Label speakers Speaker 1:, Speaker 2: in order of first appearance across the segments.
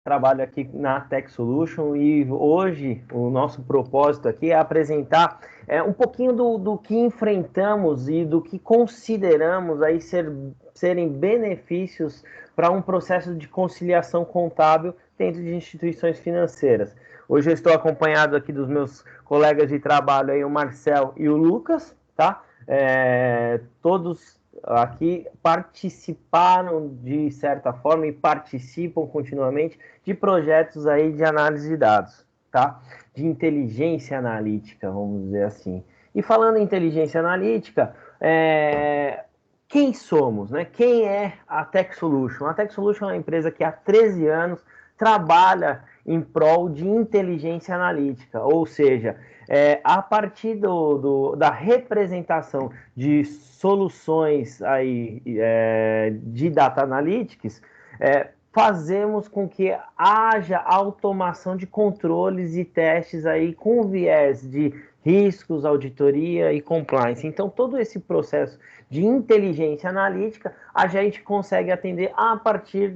Speaker 1: Trabalho aqui na Tech Solution e hoje o nosso propósito aqui é apresentar um pouquinho do que enfrentamos e do que consideramos aí serem benefícios para um processo de conciliação contábil dentro de instituições financeiras. Hoje eu estou acompanhado aqui dos meus colegas de trabalho aí, o Marcel e o Lucas, tá? Todos aqui participaram de certa forma e participam continuamente de projetos aí de análise de dados, tá? De inteligência analítica, vamos dizer assim. E falando em inteligência analítica, quem somos, né? Quem é a Tech Solution? A Tech Solution é uma empresa que há 13 anos trabalha em prol de inteligência analítica, ou seja, a partir da representação de soluções aí, de data analytics, fazemos com que haja automação de controles e testes aí com viés de riscos, auditoria e compliance. Então, todo esse processo de inteligência analítica, a gente consegue atender a partir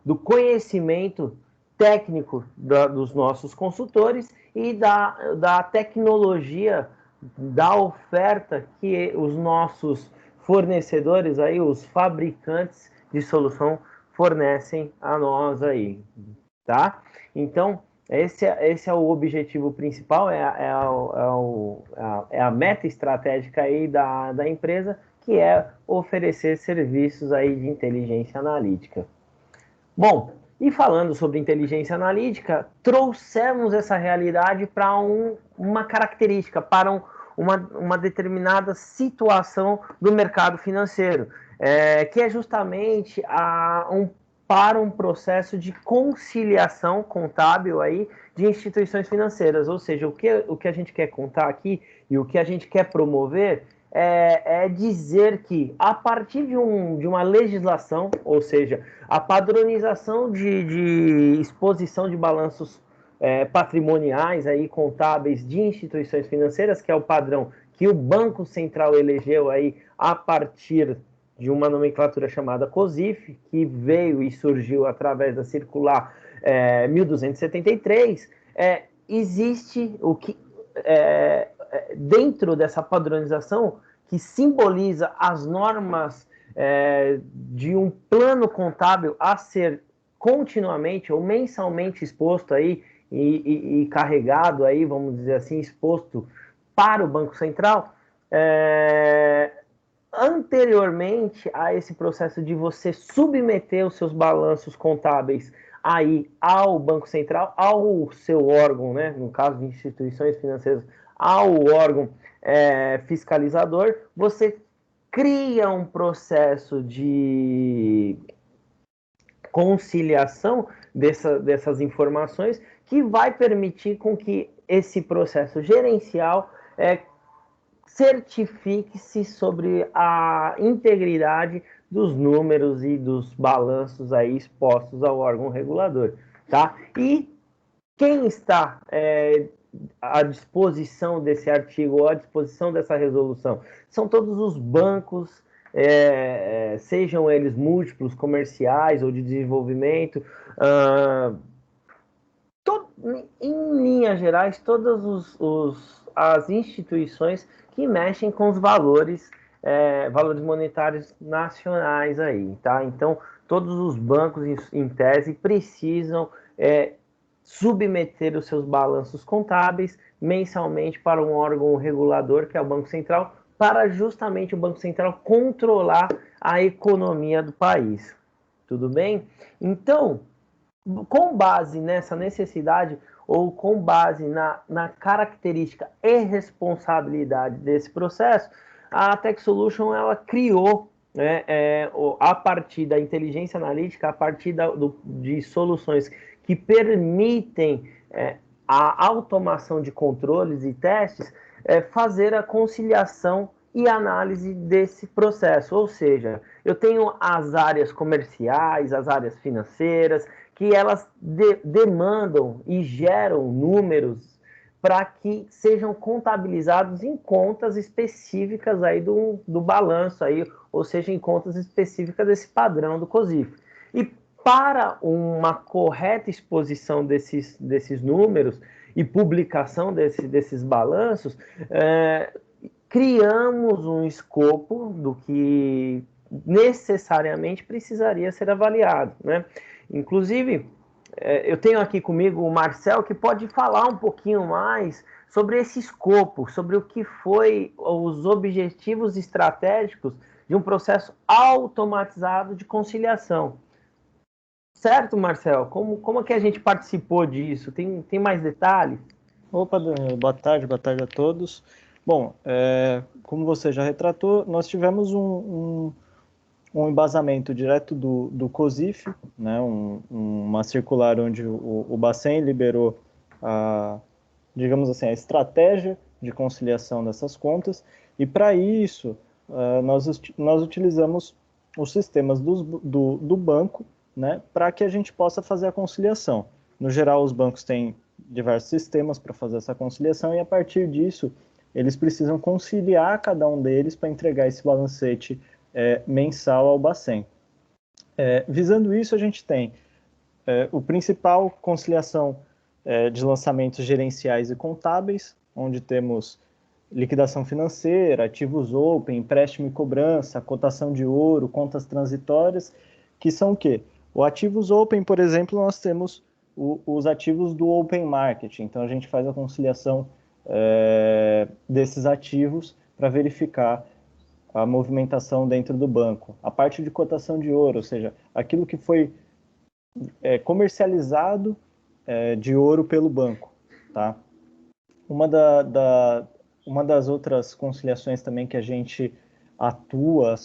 Speaker 1: do conhecimento técnico dos nossos consultores e da tecnologia, da oferta que os nossos fornecedores, aí, os fabricantes de solução, fornecem a nós aí, tá? Então, esse é o objetivo principal, é a meta estratégica aí da empresa, que é oferecer serviços aí de inteligência analítica. Bom, e falando sobre inteligência analítica, trouxemos essa realidade para uma característica, para uma determinada situação do mercado financeiro, que é justamente para um processo de conciliação contábil aí de instituições financeiras. Ou seja, o que a gente quer contar aqui e o que a gente quer promover é dizer que, a partir de uma legislação, ou seja, a padronização de exposição de balanços patrimoniais aí, contábeis de instituições financeiras, que é o padrão que o Banco Central elegeu aí a partir de uma nomenclatura chamada COSIF, que veio e surgiu através da circular 1273, existe o que dentro dessa padronização que simboliza as normas de um plano contábil a ser continuamente ou mensalmente exposto aí e carregado aí, vamos dizer assim, exposto para o Banco Central, anteriormente a esse processo de você submeter os seus balanços contábeis aí ao Banco Central, ao seu órgão, né, no caso de instituições financeiras, ao órgão fiscalizador, você cria um processo de conciliação dessas informações que vai permitir com que esse processo gerencial certifique-se sobre a integridade dos números e dos balanços aí expostos ao órgão regulador, tá? E quem está à disposição desse artigo ou à disposição dessa resolução? São todos os bancos, sejam eles múltiplos, comerciais ou de desenvolvimento, em linhas gerais, todas as instituições que mexem com os valores monetários nacionais aí, tá? Então, todos os bancos, em tese, precisam submeter os seus balanços contábeis mensalmente para um órgão regulador, que é o Banco Central, para justamente o Banco Central controlar a economia do país. Tudo bem? Então, com base nessa necessidade ou com base na característica e responsabilidade desse processo, a Tech Solution ela criou, a partir da inteligência analítica, a partir de soluções que permitem a automação de controles e testes, fazer a conciliação e análise desse processo. Ou seja, eu tenho as áreas comerciais, as áreas financeiras, que elas demandam e geram números para que sejam contabilizados em contas específicas aí do balanço, aí, ou seja, em contas específicas desse padrão do COSIF. E para uma correta exposição desses números e publicação desses balanços, criamos um escopo do que necessariamente precisaria ser avaliado, né? Inclusive, eu tenho aqui comigo o Marcel, que pode falar um pouquinho mais sobre esse escopo, sobre o que foi os objetivos estratégicos de um processo automatizado de conciliação. Certo, Marcel? Como é que a gente participou disso? Tem mais detalhes?
Speaker 2: Opa, Danilo, boa tarde a todos. Bom, como você já retratou, nós tivemos um embasamento direto do COSIF, né, uma circular onde o Bacen liberou digamos assim, a estratégia de conciliação dessas contas, e para isso nós utilizamos os sistemas do banco, né, para que a gente possa fazer a conciliação. No geral, os bancos têm diversos sistemas para fazer essa conciliação, e a partir disso, eles precisam conciliar cada um deles para entregar esse balancete mensal ao Bacen. Visando isso, a gente tem o principal conciliação de lançamentos gerenciais e contábeis, onde temos liquidação financeira, ativos open, empréstimo e cobrança, cotação de ouro, contas transitórias, que são o quê? O ativos open, por exemplo, nós temos os ativos do open market, então a gente faz a conciliação desses ativos para verificar a movimentação dentro do banco. A parte de cotação de ouro, ou seja, aquilo que foi comercializado de ouro pelo banco, tá? Uma das outras conciliações também que a gente atua,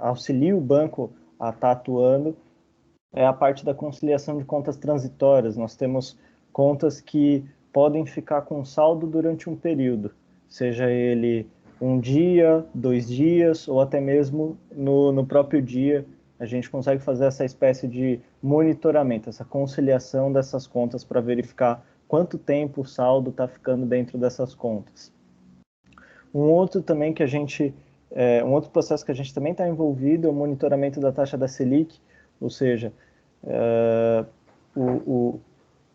Speaker 2: auxilia o banco a estar atuando, é a parte da conciliação de contas transitórias. Nós temos contas que podem ficar com saldo durante um período, seja ele um dia, 2 dias, ou até mesmo no próprio dia, a gente consegue fazer essa espécie de monitoramento, essa conciliação dessas contas para verificar quanto tempo o saldo está ficando dentro dessas contas. Um outro processo que a gente também está envolvido é o monitoramento da taxa da Selic, ou seja,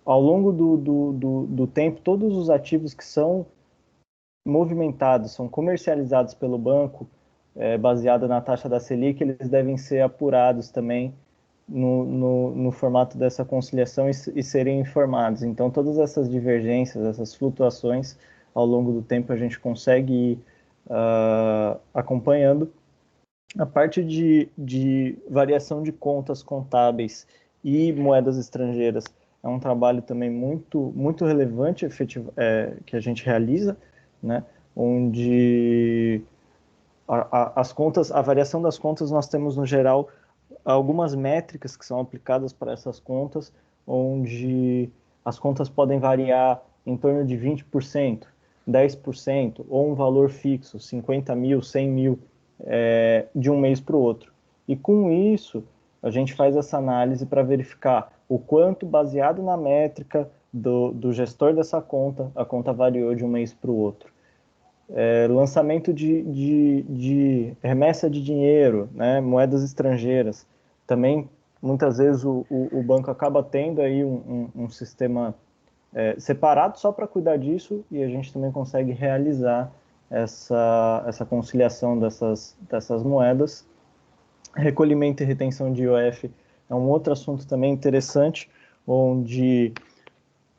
Speaker 2: ao longo do tempo, todos os ativos que são movimentados, são comercializados pelo banco, baseado na taxa da Selic, eles devem ser apurados também no formato dessa conciliação e serem informados. Então, todas essas divergências, essas flutuações, ao longo do tempo a gente consegue ir acompanhando. A parte de variação de contas contábeis e moedas estrangeiras é um trabalho também muito relevante que a gente realiza, né? Onde a variação das contas, nós temos no geral algumas métricas que são aplicadas para essas contas, onde as contas podem variar em torno de 20%, 10%, ou um valor fixo, 50 mil, 100 mil, de um mês para o outro. E com isso, a gente faz essa análise para verificar o quanto, baseado na métrica do gestor dessa conta, a conta variou de um mês para o outro. Lançamento de remessa de dinheiro, né, moedas estrangeiras. Também, muitas vezes, o banco acaba tendo aí um sistema separado só para cuidar disso, e a gente também consegue realizar essa conciliação dessas moedas. Recolhimento e retenção de IOF é um outro assunto também interessante, onde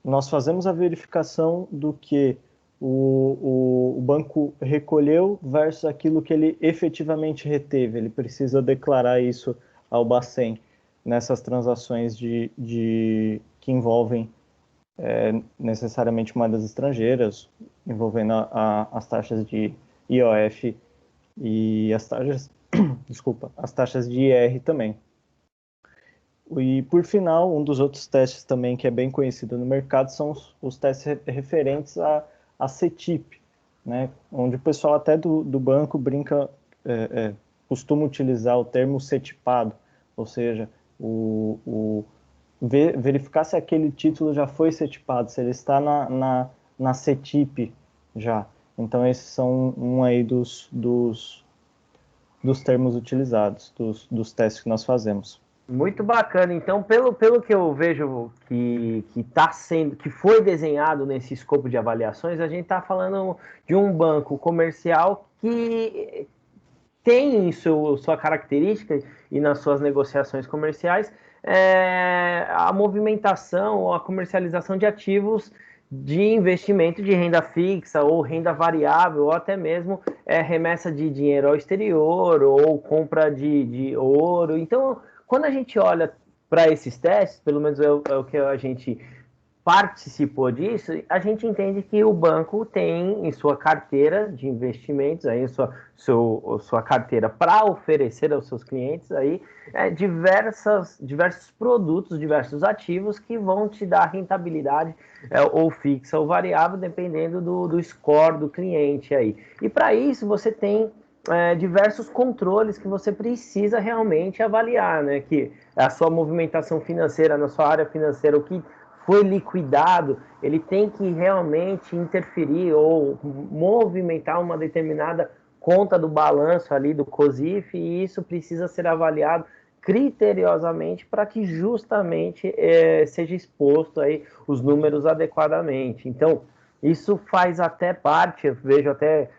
Speaker 2: nós fazemos a verificação do que o banco recolheu versus aquilo que ele efetivamente reteve. Ele precisa declarar isso ao Bacen nessas transações que envolvem necessariamente moedas estrangeiras, envolvendo as taxas de IOF e as taxas de IR também. E, por final, um dos outros testes também que é bem conhecido no mercado são os testes referentes a CETIP, né? Onde o pessoal até do banco costuma utilizar o termo cetipado, ou seja, verificar se aquele título já foi cetipado, se ele está na CETIP já. Então, esses são aí dos termos utilizados, dos testes que nós fazemos.
Speaker 1: Muito bacana. Então, pelo que eu vejo que foi desenhado nesse escopo de avaliações, a gente está falando de um banco comercial que tem em sua característica e nas suas negociações comerciais a movimentação ou a comercialização de ativos de investimento de renda fixa ou renda variável, ou até mesmo remessa de dinheiro ao exterior ou compra de ouro. Então, quando a gente olha para esses testes, pelo menos é o que a gente participou disso, a gente entende que o banco tem em sua carteira de investimentos, aí, sua carteira para oferecer aos seus clientes aí, diversos produtos, diversos ativos que vão te dar rentabilidade ou fixa ou variável, dependendo do score do cliente aí. E para isso você tem diversos controles que você precisa realmente avaliar, né? Que a sua movimentação financeira na sua área financeira, o que foi liquidado, ele tem que realmente interferir ou movimentar uma determinada conta do balanço ali do COSIF, e isso precisa ser avaliado criteriosamente para que justamente seja exposto aí os números adequadamente. Então, isso faz até parte, eu vejo até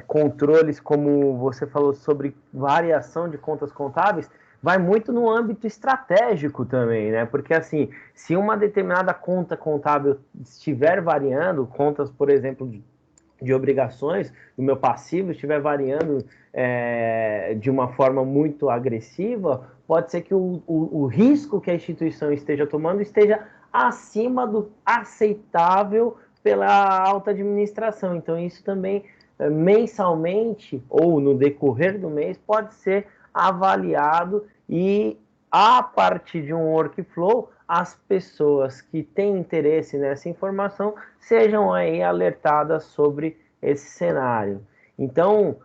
Speaker 1: controles, como você falou, sobre variação de contas contábeis, vai muito no âmbito estratégico também, né? Porque assim, se uma determinada conta contábil estiver variando, contas, por exemplo, de obrigações, o meu passivo estiver variando de uma forma muito agressiva, pode ser que o risco que a instituição esteja tomando esteja acima do aceitável pela alta administração. Então, isso também mensalmente ou no decorrer do mês pode ser avaliado e a partir de um workflow, as pessoas que têm interesse nessa informação sejam aí alertadas sobre esse cenário. Então,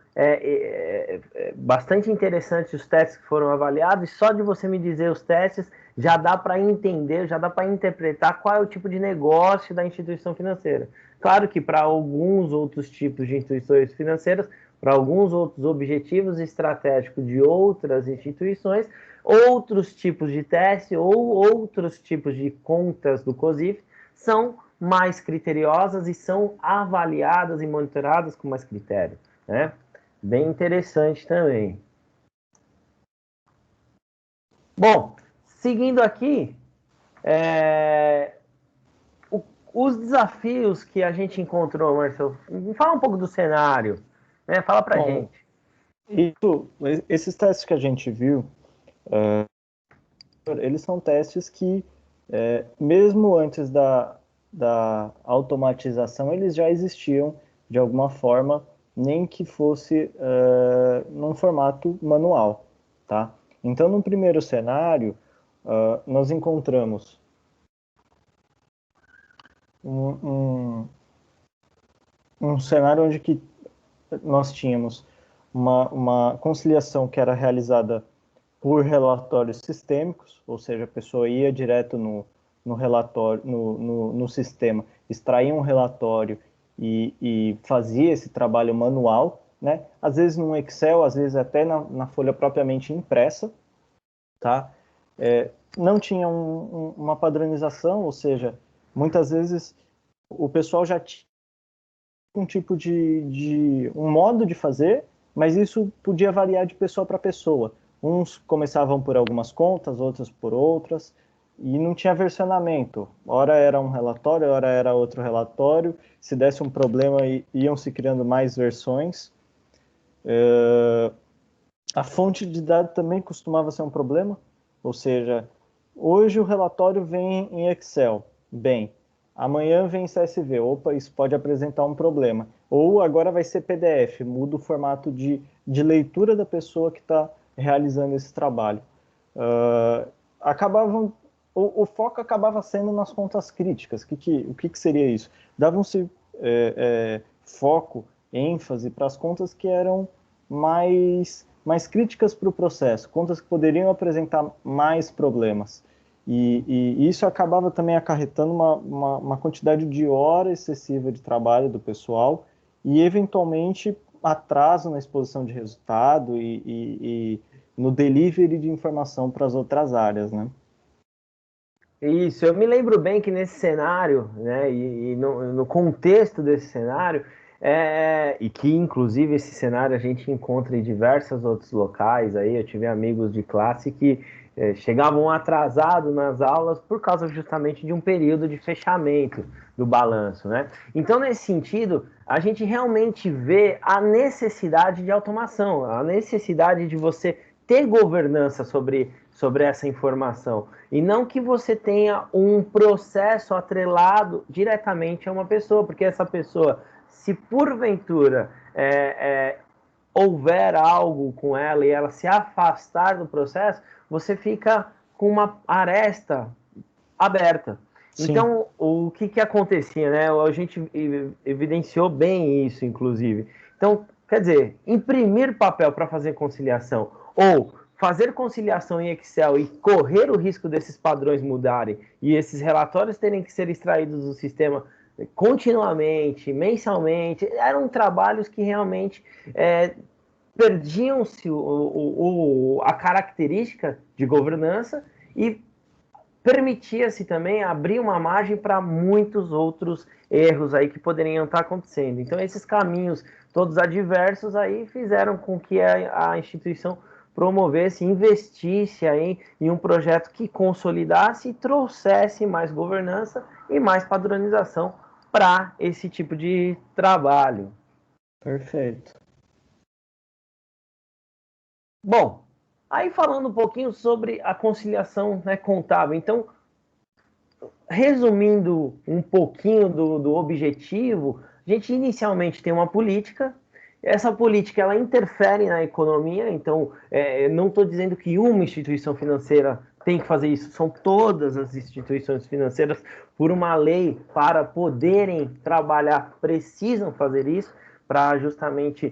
Speaker 1: bastante interessante os testes que foram avaliados, e só de você me dizer os testes, já dá para entender, já dá para interpretar qual é o tipo de negócio da instituição financeira. Claro que para alguns outros tipos de instituições financeiras, para alguns outros objetivos estratégicos de outras instituições, outros tipos de teste ou outros tipos de contas do COSIF são mais criteriosas e são avaliadas e monitoradas com mais critério, né? Bem interessante também. Bom, seguindo aqui, os desafios que a gente encontrou, Marcelo, fala um pouco do cenário, né? Fala pra
Speaker 2: Bom,
Speaker 1: gente.
Speaker 2: esses testes que a gente viu, eles são testes que, mesmo antes da automatização, eles já existiam de alguma forma, nem que fosse num formato manual, tá? Então, no primeiro cenário, nós encontramos um cenário onde que nós tínhamos uma conciliação que era realizada por relatórios sistêmicos, ou seja, a pessoa ia direto no relatório, no sistema, extraía um relatório e fazia esse trabalho manual, né? Às vezes no Excel, às vezes até na folha propriamente impressa, tá? Não tinha uma padronização, ou seja, muitas vezes o pessoal já tinha um tipo de um modo de fazer, mas isso podia variar de pessoa para pessoa. Uns começavam por algumas contas, outros por outras, e não tinha versionamento. Ora era um relatório, ora era outro relatório. Se desse um problema, iam se criando mais versões. A fonte de dados também costumava ser um problema, ou seja, hoje o relatório vem em Excel. Bem, amanhã vem em CSV. Opa, isso pode apresentar um problema. Ou agora vai ser PDF, muda o formato de leitura da pessoa que está realizando esse trabalho. O foco acabava sendo nas contas críticas. O que seria isso? Davam-se foco, ênfase para as contas que eram mais críticas para o processo, contas que poderiam apresentar mais problemas. E isso acabava também acarretando uma quantidade de hora excessiva de trabalho do pessoal e, eventualmente, atraso na exposição de resultado no delivery de informação para as outras áreas, né?
Speaker 1: Isso, eu me lembro bem que nesse cenário, né, e no contexto desse cenário, e que inclusive esse cenário a gente encontra em diversos outros locais, aí eu tive amigos de classe que chegavam atrasados nas aulas por causa justamente de um período de fechamento do balanço, né? Então, nesse sentido, a gente realmente vê a necessidade de automação, a necessidade de você ter governança sobre essa informação. E não que você tenha um processo atrelado diretamente a uma pessoa, porque essa pessoa, se porventura houver algo com ela e ela se afastar do processo, você fica com uma aresta aberta.
Speaker 2: Sim.
Speaker 1: Então, o que acontecia, né? A gente evidenciou bem isso, inclusive. Então, quer dizer, imprimir papel para fazer conciliação ou fazer conciliação em Excel e correr o risco desses padrões mudarem e esses relatórios terem que ser extraídos do sistema continuamente, mensalmente, eram trabalhos que realmente perdiam-se a característica de governança e permitia-se também abrir uma margem para muitos outros erros aí que poderiam estar acontecendo. Então, esses caminhos todos adversos aí fizeram com que a instituição promovesse, investisse aí em um projeto que consolidasse e trouxesse mais governança e mais padronização para esse tipo de trabalho.
Speaker 2: Perfeito.
Speaker 1: Bom, aí falando um pouquinho sobre a conciliação, né, contábil. Então, resumindo um pouquinho do objetivo, a gente inicialmente tem uma política. Essa política ela interfere na economia, então não estou dizendo que uma instituição financeira tem que fazer isso, são todas as instituições financeiras, por uma lei, para poderem trabalhar, precisam fazer isso, para justamente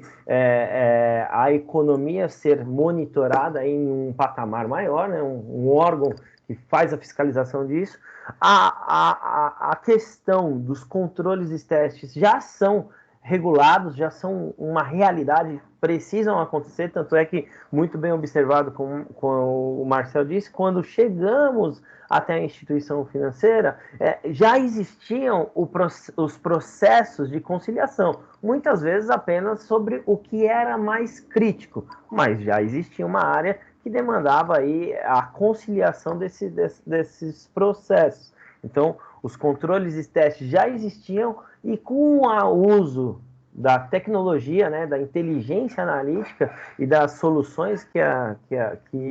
Speaker 1: a economia ser monitorada em um patamar maior, né, um órgão que faz a fiscalização disso. A questão dos controles e testes já são regulados, já são uma realidade, precisam acontecer, tanto é que, muito bem observado, como o Marcel disse, quando chegamos até a instituição financeira, já existiam os processos de conciliação, muitas vezes apenas sobre o que era mais crítico, mas já existia uma área que demandava aí a conciliação desses processos. Então, os controles e testes já existiam e com o uso da tecnologia, né, da inteligência analítica e das soluções que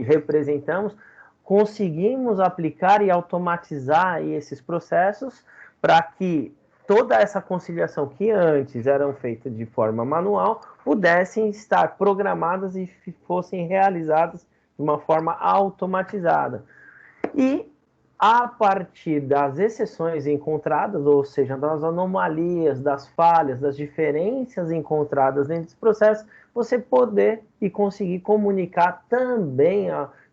Speaker 1: representamos, conseguimos aplicar e automatizar aí esses processos para que toda essa conciliação que antes eram feitas de forma manual pudessem estar programadas e fossem realizadas de uma forma automatizada. E a partir das exceções encontradas, ou seja, das anomalias, das falhas, das diferenças encontradas dentro desse processo, você poder e conseguir comunicar também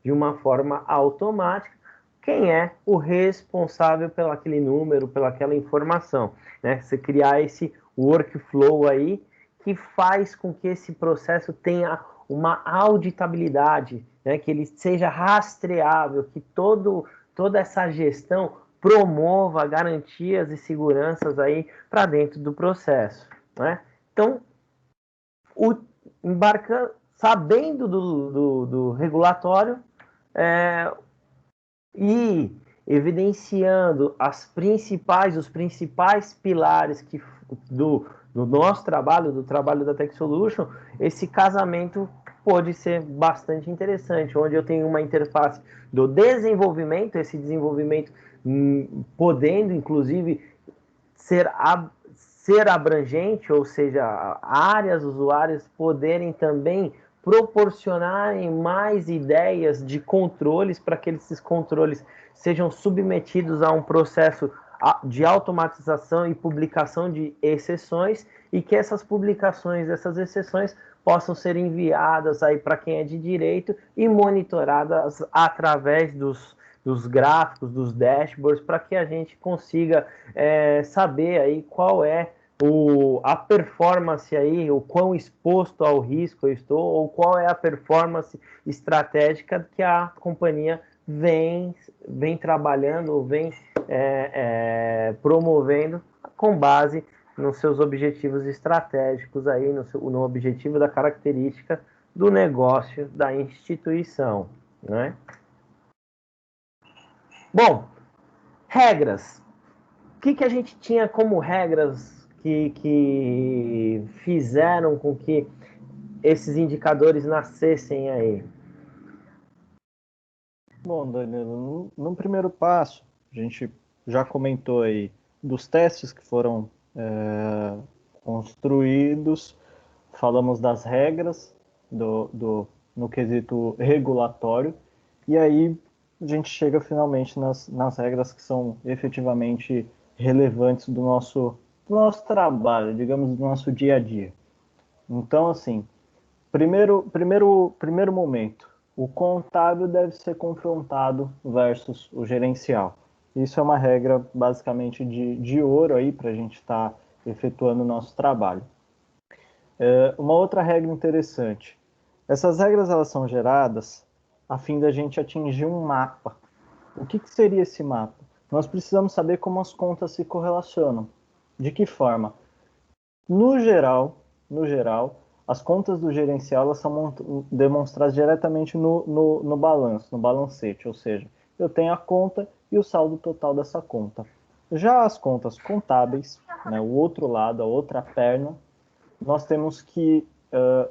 Speaker 1: de uma forma automática quem é o responsável pelo aquele número, pelaquela informação, né? Você criar esse workflow aí que faz com que esse processo tenha uma auditabilidade, né? Que ele seja rastreável, que toda essa gestão promova garantias e seguranças aí para dentro do processo, né? Então, sabendo do regulatório e evidenciando os principais pilares do nosso trabalho, do trabalho da Tech Solution, esse casamento pode ser bastante interessante, onde eu tenho uma interface do desenvolvimento, esse desenvolvimento podendo, inclusive, ser abrangente, ou seja, áreas usuárias poderem também proporcionarem mais ideias de controles para que esses controles sejam submetidos a um processo de automatização e publicação de exceções e que essas publicações, essas exceções possam ser enviadas aí para quem é de direito e monitoradas através dos gráficos, dos dashboards, para que a gente consiga saber aí qual é a performance aí, o quão exposto ao risco eu estou, ou qual é a performance estratégica que a companhia vem trabalhando, ou vem promovendo com base nos seus objetivos estratégicos aí, no objetivo da característica do negócio da instituição, né? Bom, regras. O que a gente tinha como regras que fizeram com que esses indicadores nascessem aí?
Speaker 2: Bom, Danilo, no primeiro passo, a gente já comentou aí dos testes que foram construídos, falamos das regras no quesito regulatório, e aí a gente chega finalmente nas regras que são efetivamente relevantes do nosso trabalho, digamos, do nosso dia a dia. Então, assim, primeiro momento, o contábil deve ser confrontado versus o gerencial. Isso é uma regra basicamente de ouro aí para a gente estar efetuando o nosso trabalho. Uma outra regra interessante. Essas regras elas são geradas a fim da gente atingir um mapa. O que seria esse mapa? Nós precisamos saber como as contas se correlacionam. De que forma? No geral, as contas do gerencial elas são demonstradas diretamente no balanço, no balancete, ou seja, eu tenho a conta e o saldo total dessa conta. Já as contas contábeis, né, o outro lado, a outra perna, nós temos que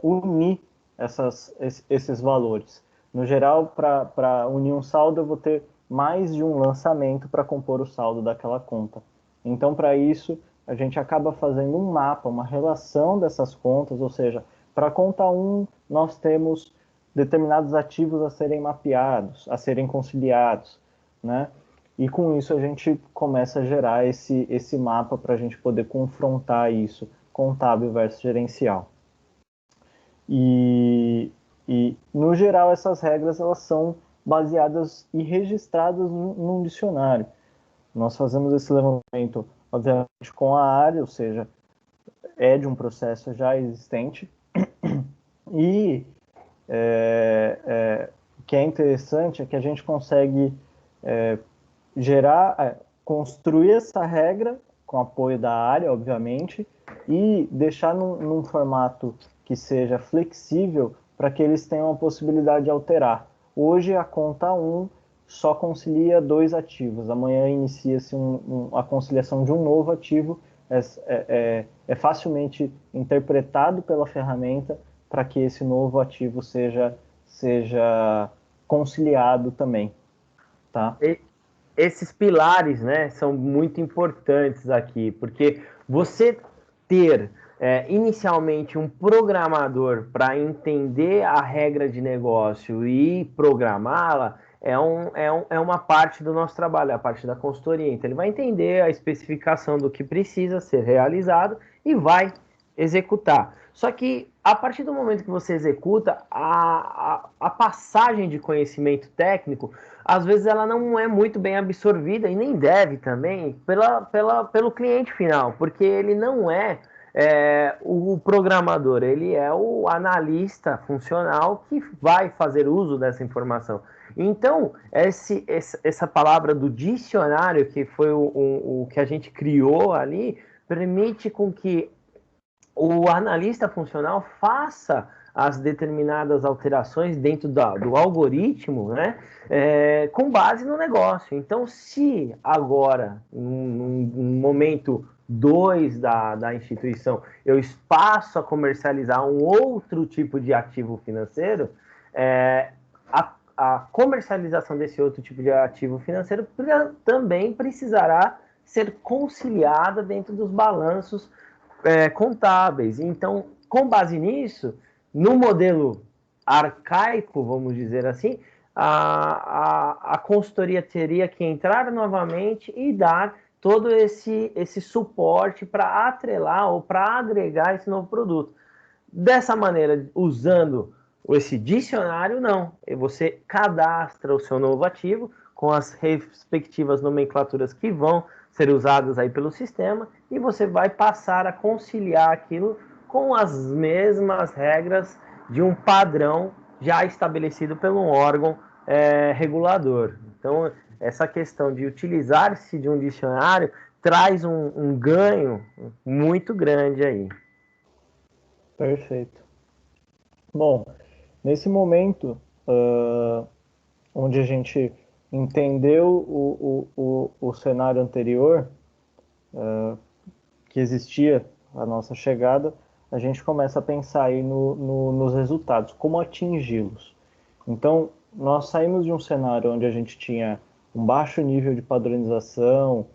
Speaker 2: unir esses valores. No geral, para unir um saldo, eu vou ter mais de um lançamento para compor o saldo daquela conta. Então, para isso, a gente acaba fazendo um mapa, uma relação dessas contas, ou seja, para a conta 1, nós temos determinados ativos a serem mapeados, a serem conciliados, né? E com isso a gente começa a gerar esse mapa para a gente poder confrontar isso, contábil versus gerencial. E no geral, essas regras elas são baseadas e registradas num dicionário. Nós fazemos esse levantamento, obviamente, com a área, ou seja, é de um processo já existente. E o que é interessante é que a gente consegue construir essa regra com apoio da área, obviamente, e deixar num formato que seja flexível para que eles tenham a possibilidade de alterar. Hoje, a conta 1 só concilia 2 ativos. Amanhã inicia-se a conciliação de um novo ativo. É facilmente interpretado pela ferramenta para que esse novo ativo seja conciliado também. Tá?
Speaker 1: Esses pilares, né, são muito importantes aqui, porque você ter inicialmente um programador para entender a regra de negócio e programá-la é uma parte do nosso trabalho, é a parte da consultoria. Então, ele vai entender a especificação do que precisa ser realizado e vai executar. Só que a partir do momento que você executa, a passagem de conhecimento técnico, às vezes ela não é muito bem absorvida e nem deve também pelo cliente final, porque ele não o programador, ele é o analista funcional que vai fazer uso dessa informação. Então, essa palavra do dicionário, que foi o que a gente criou ali, permite com que o analista funcional faça as determinadas alterações dentro do algoritmo, né, com base no negócio. Então, se agora, num momento 2 da instituição, eu passo a comercializar um outro tipo de ativo financeiro, a comercialização desse outro tipo de ativo financeiro também precisará ser conciliada dentro dos balanços contábeis. Então, com base nisso, no modelo arcaico, vamos dizer assim, a consultoria teria que entrar novamente e dar todo esse suporte para atrelar ou para agregar esse novo produto. Dessa maneira, usando esse dicionário, não. Você cadastra o seu novo ativo, com as respectivas nomenclaturas que vão ser usadas aí pelo sistema, e você vai passar a conciliar aquilo com as mesmas regras de um padrão já estabelecido pelo órgão regulador. Então, essa questão de utilizar-se de um dicionário traz um ganho muito grande aí.
Speaker 2: Perfeito. Bom, nesse momento, onde a gente entendeu o cenário anterior, que existia a nossa chegada, a gente começa a pensar aí nos resultados, como atingi-los. Então, nós saímos de um cenário onde a gente tinha um baixo nível de padronização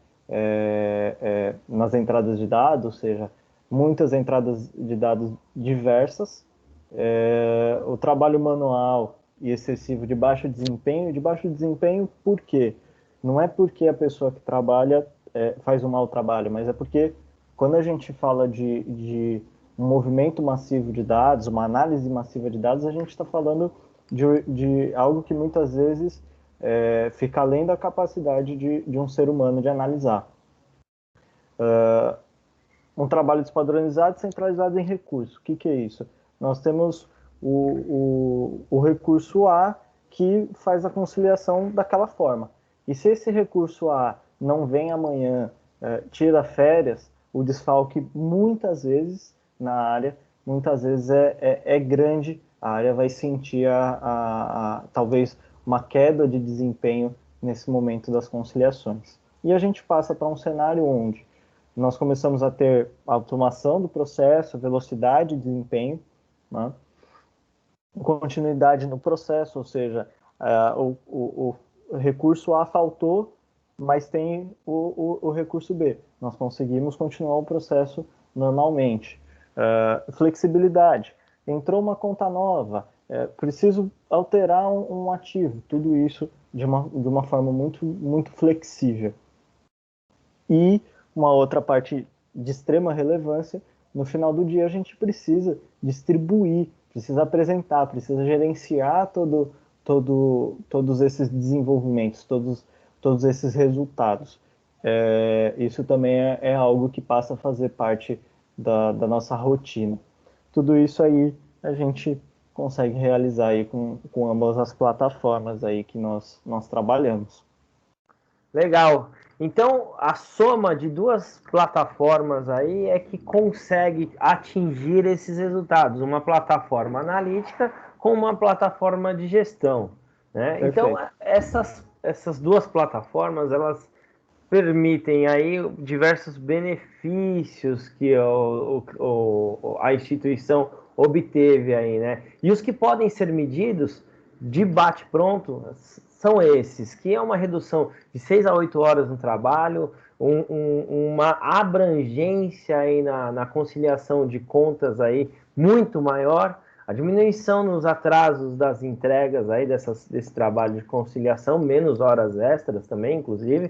Speaker 2: nas entradas de dados, ou seja, muitas entradas de dados diversas, o trabalho manual e excessivo de baixo desempenho por quê? Não é porque a pessoa que trabalha faz um mau trabalho, mas é porque quando a gente fala de um movimento massivo de dados, uma análise massiva de dados, a gente está falando de algo que muitas vezes fica além da capacidade de um ser humano de analisar. Um trabalho despadronizado centralizado em recurso. O que é isso? Nós temos o recurso A que faz a conciliação daquela forma. E se esse recurso A não vem amanhã, tira férias, o desfalque muitas vezes na área, muitas vezes é grande, a área vai sentir talvez uma queda de desempenho nesse momento das conciliações. E a gente passa para um cenário onde nós começamos a ter automação do processo, velocidade de desempenho, né? Continuidade no processo, ou seja, o recurso A faltou, mas tem o recurso B. Nós conseguimos continuar o processo normalmente. Flexibilidade. Entrou uma conta nova, preciso alterar um ativo. Tudo isso de uma forma muito, muito flexível. E uma outra parte de extrema relevância, no final do dia a gente precisa distribuir, precisa apresentar, precisa gerenciar todos esses desenvolvimentos, todos esses resultados. Isso também é algo que passa a fazer parte da nossa rotina. Tudo isso aí a gente consegue realizar aí com ambas as plataformas aí que nós trabalhamos.
Speaker 1: Legal. Então, a soma de duas plataformas aí é que consegue atingir esses resultados. Uma plataforma analítica com uma plataforma de gestão, né? Então, essas duas plataformas, elas permitem aí diversos benefícios que a instituição obteve aí, né? E os que podem ser medidos de bate-pronto são esses, que é uma redução de 6 a 8 horas no trabalho, uma abrangência aí na conciliação de contas aí muito maior, a diminuição nos atrasos das entregas aí desse trabalho de conciliação, menos horas extras também, inclusive,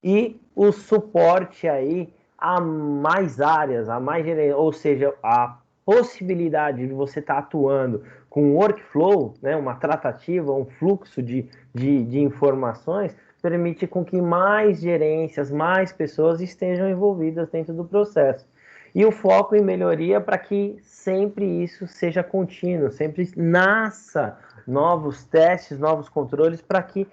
Speaker 1: e o suporte aí a mais áreas, ou seja, a possibilidade de você estar atuando com um workflow, né, uma tratativa, um fluxo de informações, permite com que mais gerências, mais pessoas estejam envolvidas dentro do processo. E o foco em melhoria para que sempre isso seja contínuo, sempre nasça novos testes, novos controles para que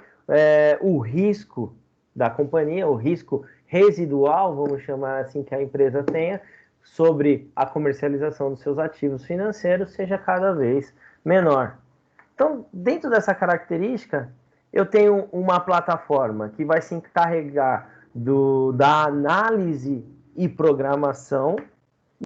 Speaker 1: o risco da companhia, o risco residual, vamos chamar assim, que a empresa tenha sobre a comercialização dos seus ativos financeiros seja cada vez menor. Então, dentro dessa característica, eu tenho uma plataforma que vai se encarregar da análise e programação,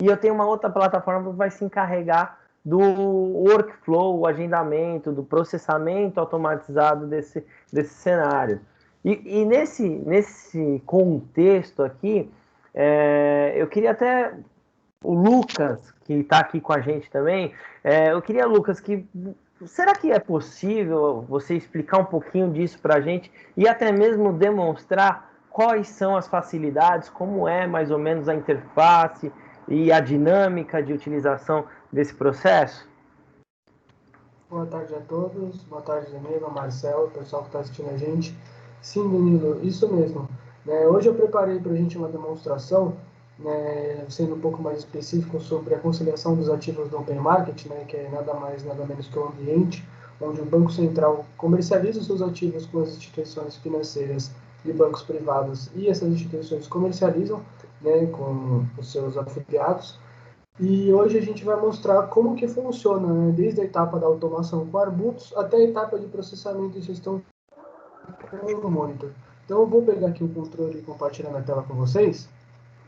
Speaker 1: e eu tenho uma outra plataforma que vai se encarregar do workflow, o agendamento, do processamento automatizado desse cenário. E nesse contexto aqui, eu queria até o Lucas, que está aqui com a gente também, eu queria, Lucas, será que é possível você explicar um pouquinho disso para a gente e até mesmo demonstrar quais são as facilidades, como é mais ou menos a interface e a dinâmica de utilização desse processo?
Speaker 3: Boa tarde a todos, boa tarde, Danilo, Marcelo, pessoal que está assistindo a gente. Sim, Danilo, isso mesmo. Hoje eu preparei para a gente uma demonstração, sendo um pouco mais específico sobre a conciliação dos ativos do Open Market, que é nada mais, nada menos que um ambiente onde o Banco Central comercializa os seus ativos com as instituições financeiras e bancos privados, e essas instituições comercializam, com os seus afiliados. E hoje a gente vai mostrar como que funciona, desde a etapa da automação com Arbutus até a etapa de processamento e gestão com o Monitor. Então eu vou pegar aqui o controle e compartilhar na tela com vocês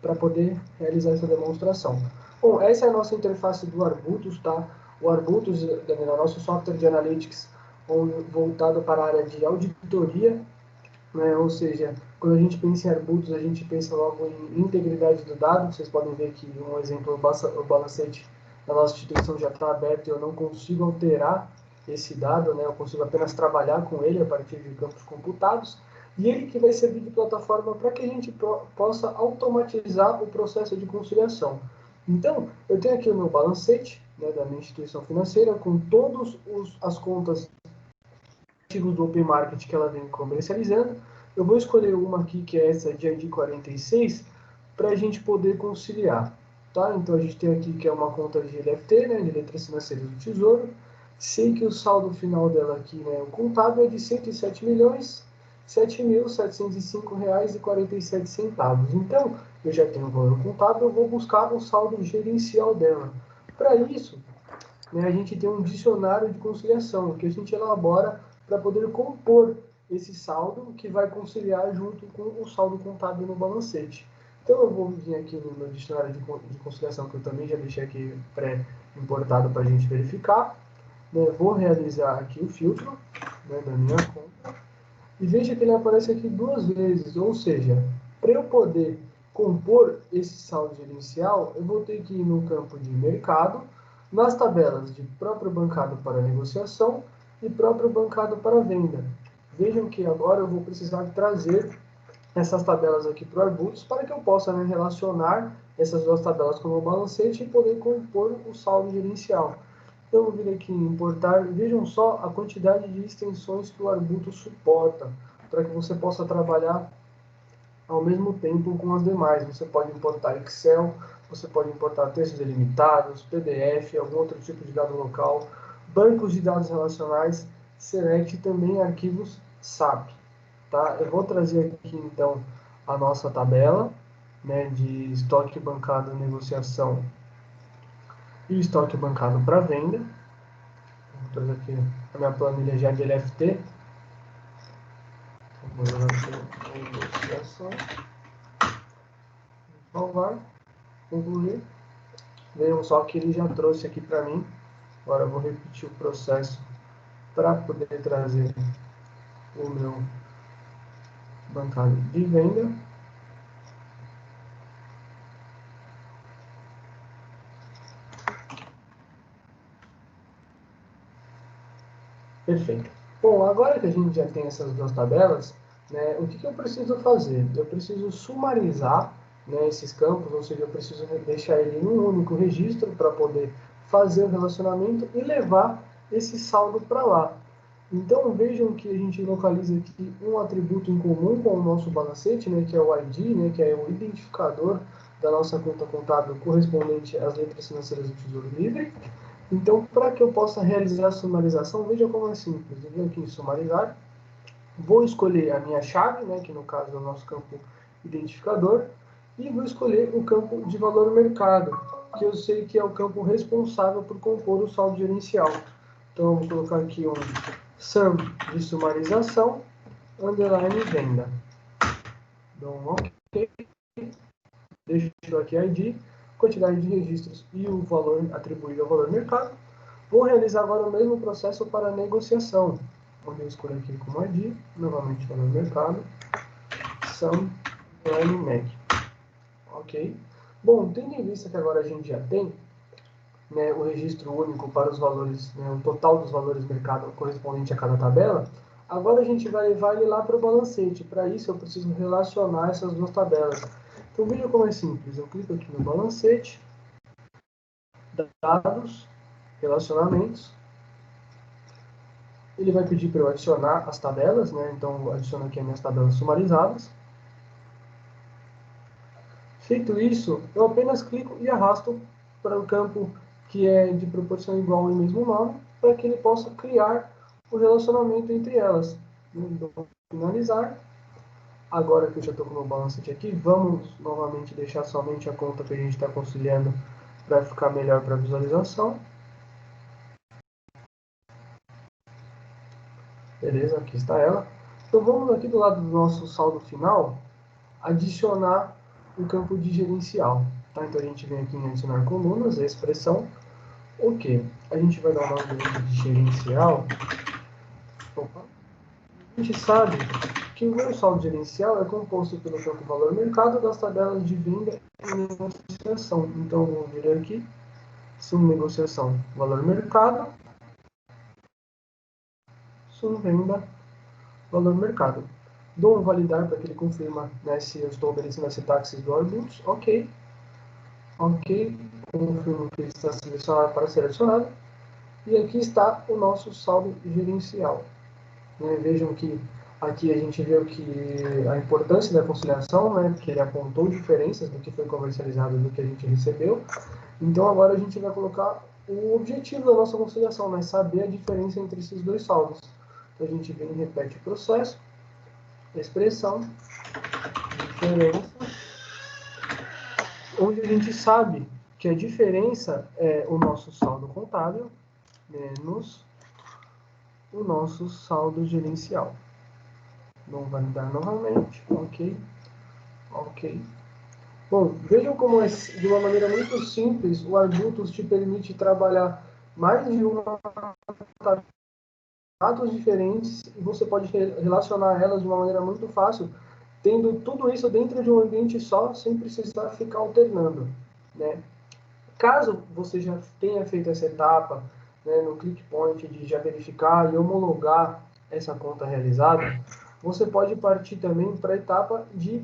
Speaker 3: para poder realizar essa demonstração. Bom, essa é a nossa interface do Arbutus, tá? O Arbutus é o nosso software de Analytics voltado para a área de auditoria, ou seja, quando a gente pensa em Arbutus, a gente pensa logo em integridade do dado. Vocês podem ver que um exemplo, o balancete da nossa instituição já está aberto e eu não consigo alterar esse dado, eu consigo apenas trabalhar com ele a partir de campos computados, e ele que vai servir de plataforma para que a gente possa automatizar o processo de conciliação. Então, eu tenho aqui o meu balancete, da minha instituição financeira, com todas as contas do Open Market que ela vem comercializando. Eu vou escolher uma aqui, que é essa de ID 46, para a gente poder conciliar. Tá? Então, a gente tem aqui que é uma conta de LFT, de Letras Financeiras do Tesouro. Sei que o saldo final dela aqui, o contábil, é de R$ 107.707.705,47. Então, eu já tenho o valor contábil, eu vou buscar o saldo gerencial dela. Para isso, a gente tem um dicionário de conciliação, que a gente elabora para poder compor esse saldo que vai conciliar junto com o saldo contábil no balancete. Então eu vou vir aqui no meu dicionário de conciliação, que eu também já deixei aqui pré-importado para a gente verificar. Vou realizar aqui o filtro da minha conta. E veja que ele aparece aqui 2 vezes, ou seja, para eu poder compor esse saldo gerencial, eu vou ter que ir no campo de mercado, nas tabelas de próprio bancado para negociação e próprio bancado para venda. Vejam que agora eu vou precisar trazer essas tabelas aqui para o Arbutus para que eu possa relacionar essas 2 tabelas com o meu balancete e poder compor o saldo gerencial. Então, eu vou vir aqui em importar, vejam só a quantidade de extensões que o Arbutus suporta, para que você possa trabalhar ao mesmo tempo com as demais. Você pode importar Excel, você pode importar textos delimitados, PDF, algum outro tipo de dado local, bancos de dados relacionais, Select e também arquivos SAP. Tá? Eu vou trazer aqui então a nossa tabela de estoque bancado negociação e estoque bancado para venda. Vou trazer aqui a minha planilha já de LFT. Vou jogar aqui negociação. Salvar, concluir. Vejam só que ele já trouxe aqui para mim. Agora eu vou repetir o processo para poder trazer o meu bancário de venda. Perfeito. Bom, agora que a gente já tem essas 2 tabelas, o que eu preciso fazer? Eu preciso sumarizar esses campos, ou seja, eu preciso deixar ele em um único registro para poder fazer o relacionamento e levar esse saldo para lá. Então, vejam que a gente localiza aqui um atributo em comum com o nosso balancete, que é o ID, que é o identificador da nossa conta contábil correspondente às letras financeiras do Tesouro Livre. Então, para que eu possa realizar a sumarização, veja como é simples. Eu venho aqui em sumarizar, vou escolher a minha chave, que no caso é o nosso campo identificador, e vou escolher o campo de valor mercado, que eu sei que é o campo responsável por compor o saldo gerencial. Então, eu vou colocar aqui um sum de sumarização, underline venda. Dou um OK. Deixo aqui ID, quantidade de registros e o valor atribuído ao valor mercado. Vou realizar agora o mesmo processo para a negociação, onde eu escolho aqui como ID, novamente valor mercado, sum, MEC. Ok? Bom, tendo em vista que agora a gente já tem o registro único para os valores, o total dos valores mercado correspondente a cada tabela, agora a gente vai levar ele lá para o balancete. Para isso eu preciso relacionar essas 2 tabelas. Então veja como é simples. Eu clico aqui no balancete, dados, relacionamentos, Ele vai pedir para eu adicionar as tabelas, né? Então, adiciono aqui as minhas tabelas sumarizadas. Feito isso, eu apenas clico e arrasto para o campo que é de proporção igual ao mesmo nome, para que ele possa criar o relacionamento entre elas. Vou finalizar. Agora que eu já estou com o meu balancete aqui, vamos novamente deixar somente a conta que a gente está conciliando para ficar melhor para a visualização. Beleza, aqui está ela. Então vamos aqui do lado do nosso saldo final, adicionar o campo de gerencial. Tá? Então a gente vem aqui em adicionar colunas, a expressão. Ok, a gente vai dar o nome de gerencial. Opa. A gente sabe que o meu saldo gerencial é composto pelo campo valor mercado das tabelas de venda e negociação. Então eu vou vir aqui, sum negociação, valor mercado, sum venda, valor mercado. Dou um validar para que ele confirma, né, se eu estou obedecendo a sintaxe do Arbus. Ok. Ok. Confirmo que ele está selecionado para ser adicionado. E aqui está o nosso saldo gerencial. Né, vejam que aqui a gente viu que a importância da conciliação, né, que ele apontou diferenças do que foi comercializado e do que a gente recebeu. Então agora a gente vai colocar o objetivo da nossa conciliação, né, saber a diferença entre esses dois saldos. Então a gente vem e repete o processo, expressão, diferença, onde a gente sabe que a diferença é o nosso saldo contábil menos o nosso saldo gerencial. Vamos validar novamente, ok, ok. Bom, vejam como de uma maneira muito simples o Arbutus te permite trabalhar mais de uma dados diferentes e você pode relacionar elas de uma maneira muito fácil, tendo tudo isso dentro de um ambiente só, sem precisar ficar alternando, né? Caso você já tenha feito essa etapa, né, no ClickPoint de já verificar e homologar essa conta realizada, você pode partir também para a etapa de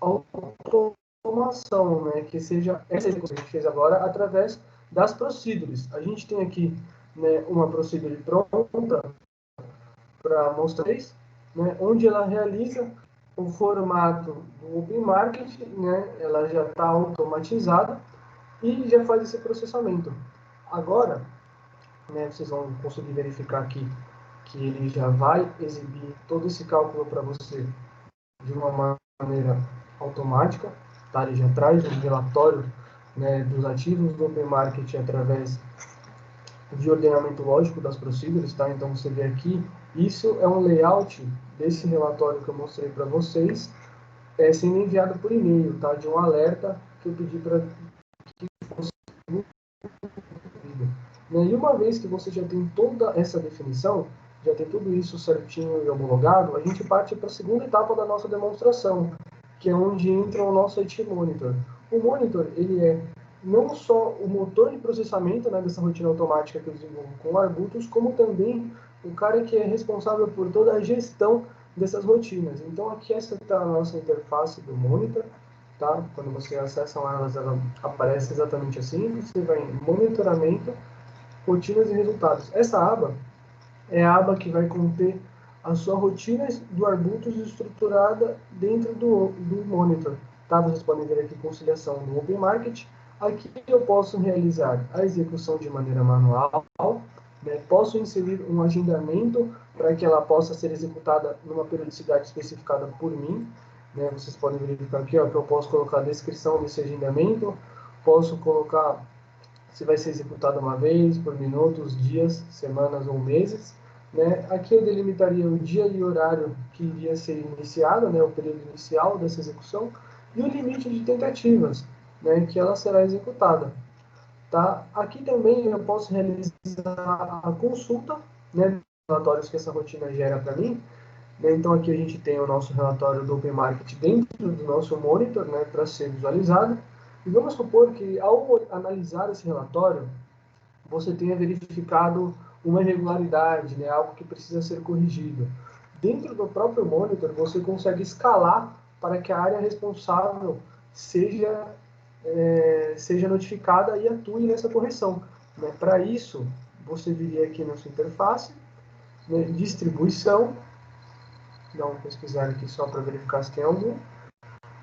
Speaker 3: automação, né, que seja essa que a gente fez agora através das procedures. A gente tem aqui, né, uma procedure pronta para mostrar isso, né, onde ela realiza o formato do Open Market, né, ela já está automatizada e já faz esse processamento. Agora, né, vocês vão conseguir verificar aqui que ele já vai exibir todo esse cálculo para você de uma maneira automática. Tá? Ele já traz um relatório, né, dos ativos do Open Market através de ordenamento lógico das procedures. Tá? Então você vê aqui, isso é um layout desse relatório que eu mostrei para vocês, sendo enviado por e-mail, tá? De um alerta que eu pedi para que fosse. E uma vez que você já tem toda essa definição, já tem tudo isso certinho e homologado, a gente parte para a segunda etapa da nossa demonstração, que é onde entra o nosso IT Monitor. O Monitor, ele é não só o motor de processamento, né, dessa rotina automática que eu desenvolvo com o Arbutus, como também o cara que é responsável por toda a gestão dessas rotinas. Então aqui essa está a nossa interface do Monitor. Tá? Quando você acessa elas, ela aparece exatamente assim. Você vai em monitoramento, rotinas e resultados. Essa aba é a aba que vai conter a sua rotina do Arbutus estruturada dentro do Monitor. Tá? Vocês podem ver aqui conciliação no Open Market. Aqui eu posso realizar a execução de maneira manual, né? Posso inserir um agendamento para que ela possa ser executada numa periodicidade especificada por mim. Né? Vocês podem verificar aqui, ó, que eu posso colocar a descrição desse agendamento, posso colocar se vai ser executado uma vez, por minutos, dias, semanas ou meses. Né? Aqui eu delimitaria o dia e horário que iria ser iniciado, né, o período inicial dessa execução, e o limite de tentativas, né, que ela será executada. Tá? Aqui também eu posso realizar a consulta, né, dos relatórios que essa rotina gera para mim. Né? Então aqui a gente tem o nosso relatório do Open Market dentro do nosso monitor, né, para ser visualizado. E vamos supor que ao analisar esse relatório, você tenha verificado uma irregularidade, né, algo que precisa ser corrigido. Dentro do próprio monitor, você consegue escalar para que a área responsável seja notificada e atue nessa correção. Né? Para isso, você viria aqui na sua interface, né, distribuição, dá uma pesquisada aqui só para verificar se tem algum.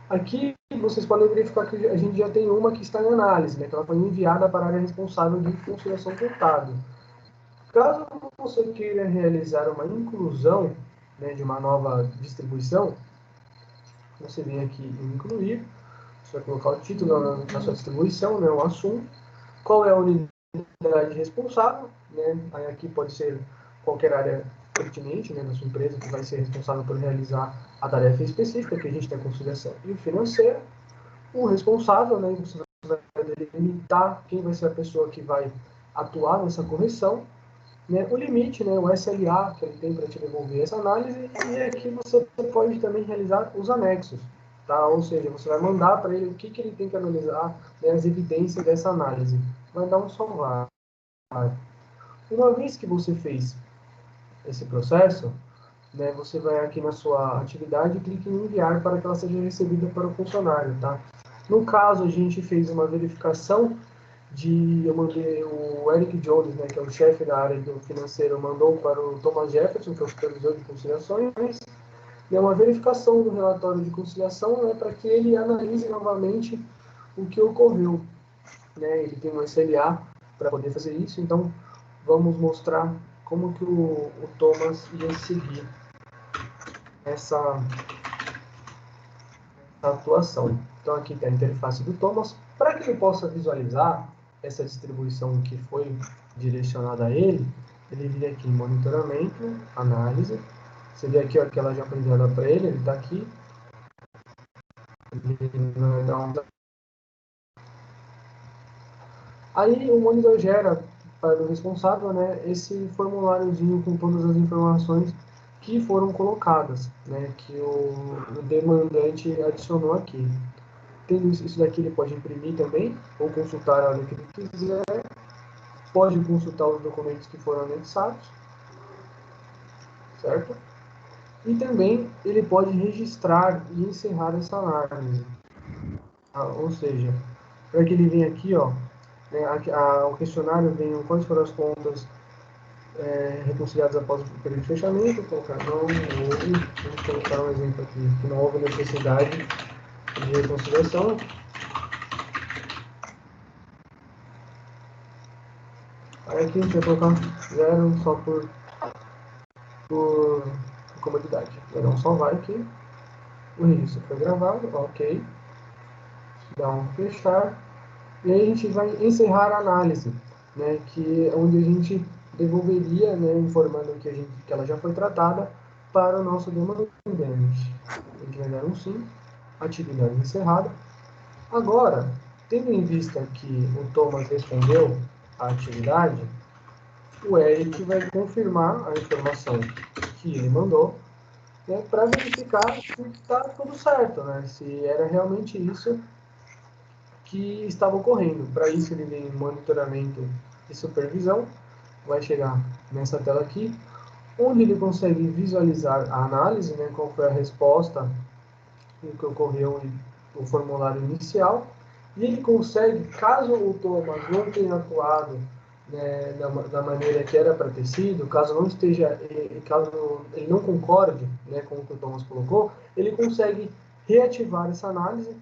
Speaker 3: Aqui vocês podem verificar que a gente já tem uma que está em análise, né, que ela foi enviada para a área responsável de conciliação contábil. Caso você queira realizar uma inclusão, né, de uma nova distribuição, você vem aqui em incluir, você vai colocar o título na sua distribuição, né, o assunto, qual é a unidade responsável, né, aí aqui pode ser qualquer área pertinente, né, da sua empresa que vai ser responsável por realizar a tarefa específica, que a gente tem a conciliação e o financeiro, o responsável, né, você vai delimitar quem vai ser a pessoa que vai atuar nessa correção, né, o limite, né, o SLA que ele tem para te devolver essa análise, e aqui você pode também realizar os anexos, tá? Ou seja, você vai mandar para ele o que ele tem que analisar, né, as evidências dessa análise. Vai dar um salvar. Uma vez que você fez esse processo, né, você vai aqui na sua atividade e clique em enviar para que ela seja recebida para o funcionário, tá? No caso, a gente fez uma verificação eu mandei o Eric Jones, né, que é o chefe da área do financeiro, mandou para o Thomas Jefferson, que é o supervisor de conciliações, e é uma verificação do relatório de conciliação, né, para que ele analise novamente o que ocorreu, né? Ele tem um SLA para poder fazer isso, então vamos mostrar como que o Thomas ia seguir essa atuação. Então aqui tem a interface do Thomas, para que ele possa visualizar essa distribuição que foi direcionada a ele, ele vem aqui em monitoramento, análise, você vê aqui ó, que ela já foi enviada para ele está aqui, aí o monitor gera para o responsável, né, esse formuláriozinho com todas as informações que foram colocadas, né, que o demandante adicionou aqui. Tendo isso daqui, ele pode imprimir também, ou consultar a hora que ele quiser, pode consultar os documentos que foram anexados, certo? E também ele pode registrar e encerrar essa análise. Ou seja, para que ele venha aqui, ó, né, o questionário vem quais foram as contas reconciliadas após o período de fechamento, colocar não houve, vamos colocar um exemplo aqui, que não houve necessidade de reconciliação. Aí aqui a gente vai colocar 0 só por comodidade. Vai dar um salvar aqui. O registro foi gravado, ok. Dá um fechar. E aí a gente vai encerrar a análise, né, que é onde a gente devolveria, né, informando que ela já foi tratada para o nosso demandante. A gente vai dar um sim, atividade encerrada. Agora, tendo em vista que o Thomas respondeu a atividade, o Eric vai confirmar a informação que ele mandou, né, para verificar se está tudo certo, né, se era realmente isso que estava ocorrendo. Para isso ele vem em monitoramento e supervisão, vai chegar nessa tela aqui, onde ele consegue visualizar a análise, né, qual foi a resposta, o que ocorreu no formulário inicial, e ele consegue, caso o Thomas não tenha atuado, né, da maneira que era para ter sido, caso não esteja, caso ele não concorde, né, com o que o Thomas colocou, ele consegue reativar essa análise,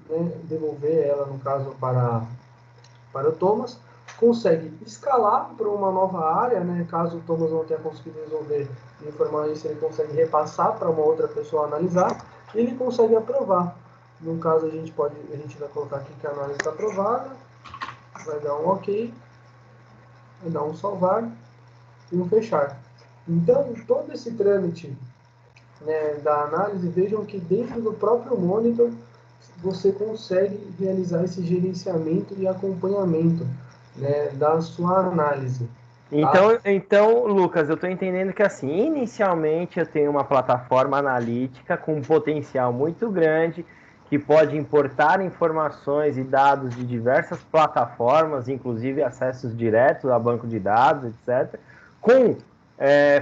Speaker 3: né, devolver ela, no caso, para o Thomas, consegue escalar para uma nova área, né, caso o Thomas não tenha conseguido resolver e informar isso, ele consegue repassar para uma outra pessoa analisar, e ele consegue aprovar. No caso, a gente vai colocar aqui que a análise está aprovada, vai dar um OK, vai dar um salvar e um fechar. Então, todo esse trâmite, né, da análise, vejam que dentro do próprio monitor você consegue realizar esse gerenciamento e acompanhamento, né, da sua análise.
Speaker 1: Então, Lucas, eu estou entendendo que assim, inicialmente eu tenho uma plataforma analítica com um potencial muito grande, que pode importar informações e dados de diversas plataformas, inclusive acessos diretos a banco de dados, etc., com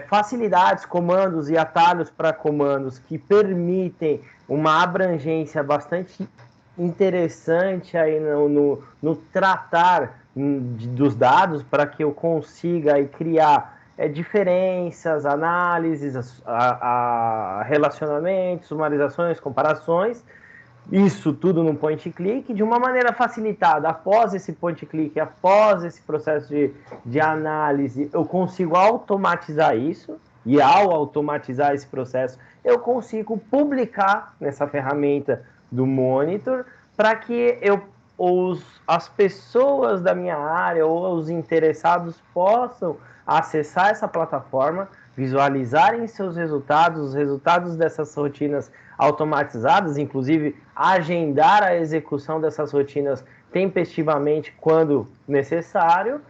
Speaker 1: facilidades, comandos e atalhos para comandos que permitem uma abrangência bastante interessante aí no tratar dos dados para que eu consiga aí criar diferenças, análises, relacionamentos, sumarizações, comparações, isso tudo no point click, de uma maneira facilitada. Após esse point click, após esse processo de análise, eu consigo automatizar isso, e ao automatizar esse processo, eu consigo publicar nessa ferramenta do Monitor para que as pessoas da minha área ou os interessados possam acessar essa plataforma, visualizarem seus resultados, os resultados dessas rotinas automatizadas, inclusive agendar a execução dessas rotinas tempestivamente quando necessário,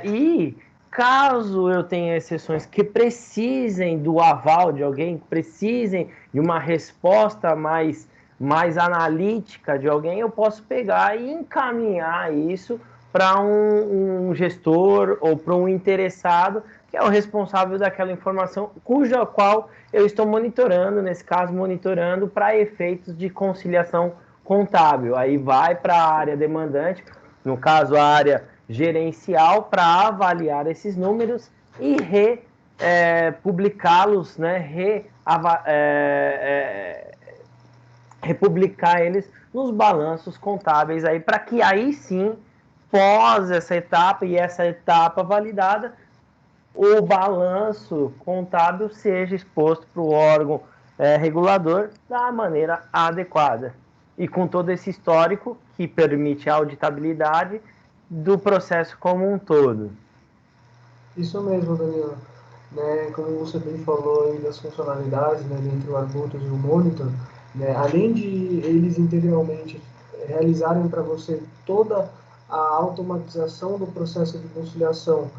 Speaker 1: e caso eu tenha exceções que precisem do aval de alguém, que precisem de uma resposta mais analítica de alguém, eu posso pegar e encaminhar isso para um gestor ou para um interessado, que é o responsável daquela informação, cuja qual eu estou monitorando, nesse caso, monitorando para efeitos de conciliação contábil. Aí vai para a área demandante, no caso, a área gerencial, para avaliar esses números e republicá-los, né, republicar eles nos balanços contábeis aí, para que aí sim, pós essa etapa e essa etapa validada, o balanço contábil seja exposto para o órgão regulador da maneira adequada. E com todo esse histórico que permite a auditabilidade do processo como um todo.
Speaker 3: Isso mesmo, Danilo. Né, como você bem falou aí das funcionalidades, né, entre o Arbutus e o Monitor, né, além de eles integralmente realizarem para você toda a automatização do processo de conciliação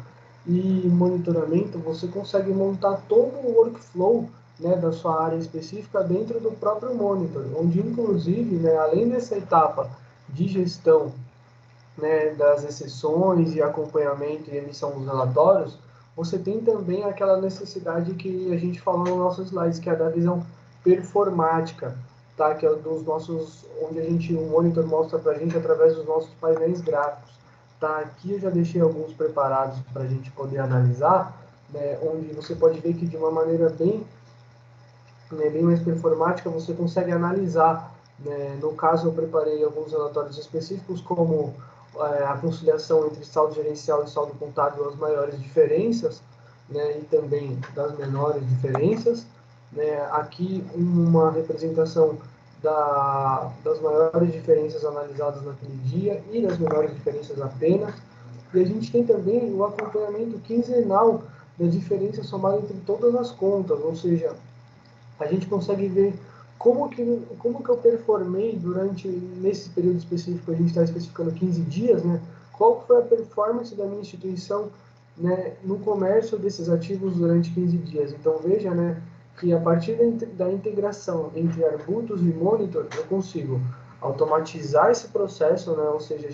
Speaker 3: e monitoramento, você consegue montar todo o workflow, né, da sua área específica dentro do próprio Monitor, onde inclusive, né, além dessa etapa de gestão, né, das exceções e acompanhamento e emissão dos relatórios, você tem também aquela necessidade que a gente falou nos nossos slides, que é a da visão performática, tá? Que é dos nossos, onde o monitor mostra para a gente através dos nossos painéis gráficos. Tá? Aqui eu já deixei alguns preparados para a gente poder analisar, né, onde você pode ver que de uma maneira bem mais performática você consegue analisar, né? No caso eu preparei alguns relatórios específicos como a conciliação entre saldo gerencial e saldo contábil, as maiores diferenças, né, e também das menores diferenças, né. Aqui uma representação das maiores diferenças analisadas naquele dia e das menores diferenças apenas. E a gente tem também o acompanhamento quinzenal da diferença somada entre todas as contas, ou seja, a gente consegue ver como que eu performei nesse período específico, a gente está especificando 15 dias, né? Qual foi a performance da minha instituição, né, no comércio desses ativos durante 15 dias. Então, veja, né, que a partir da integração entre Arbutus e Monitor, eu consigo automatizar esse processo, né, ou seja,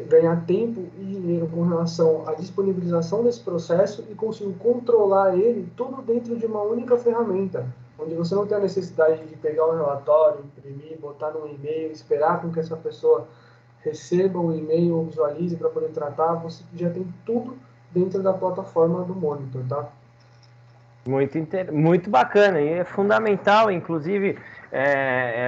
Speaker 3: ganhar tempo e dinheiro com relação à disponibilização desse processo e consigo controlar ele tudo dentro de uma única ferramenta, onde você não tem a necessidade de pegar um relatório, imprimir, botar num e-mail, esperar com que essa pessoa receba o e-mail ou visualize para poder tratar. Você já tem tudo dentro da plataforma do Monitor, tá?
Speaker 1: Muito bacana, e é fundamental, inclusive,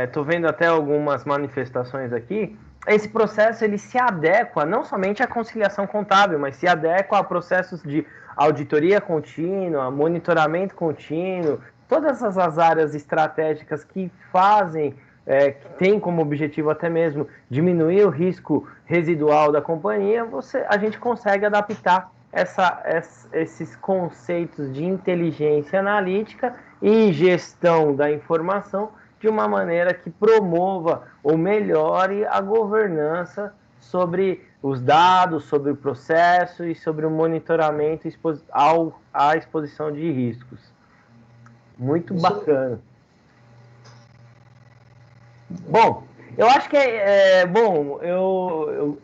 Speaker 1: estou vendo até algumas manifestações aqui. Esse processo ele se adequa não somente à conciliação contábil, mas se adequa a processos de auditoria contínua, monitoramento contínuo, todas as áreas estratégicas que fazem, que tem como objetivo até mesmo diminuir o risco residual da companhia, a gente consegue adaptar esses conceitos de inteligência analítica e gestão da informação de uma maneira que promova ou melhore a governança sobre os dados, sobre o processo e sobre o monitoramento à exposição de riscos. Muito bacana. Bom, eu acho que eu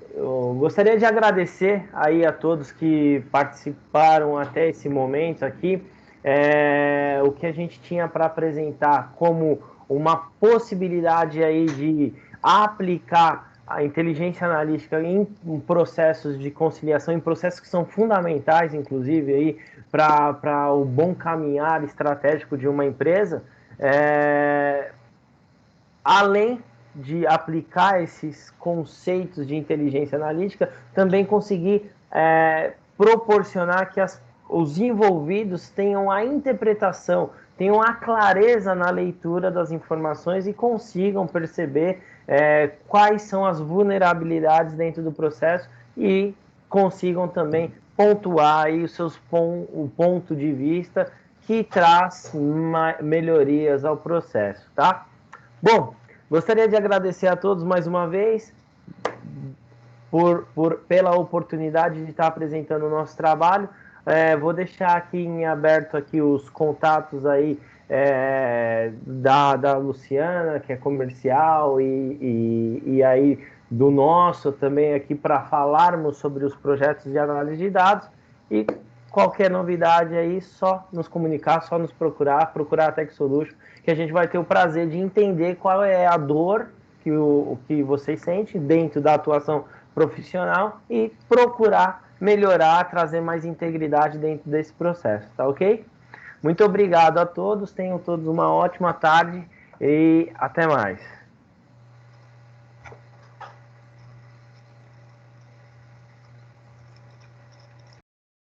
Speaker 1: gostaria de agradecer aí a todos que participaram até esse momento aqui. O que a gente tinha para apresentar como uma possibilidade aí de aplicar a inteligência analítica em processos de conciliação, em processos que são fundamentais, inclusive, aí para o bom caminhar estratégico de uma empresa, além de aplicar esses conceitos de inteligência analítica, também conseguir proporcionar que os envolvidos tenham a interpretação, tenham a clareza na leitura das informações e consigam perceber quais são as vulnerabilidades dentro do processo e consigam também pontuar aí o ponto de vista que traz melhorias ao processo, tá? Bom, gostaria de agradecer a todos mais uma vez pela oportunidade de estar apresentando o nosso trabalho. Vou deixar aqui em aberto aqui os contatos aí da Luciana, que é comercial, e aí do nosso também aqui para falarmos sobre os projetos de análise de dados. E qualquer novidade aí, só nos comunicar, só nos procurar a Tech Solution, que a gente vai ter o prazer de entender qual é a dor que vocês sentem dentro da atuação profissional e procurar melhorar, trazer mais integridade dentro desse processo, tá ok? Muito obrigado a todos, tenham todos uma ótima tarde e até mais.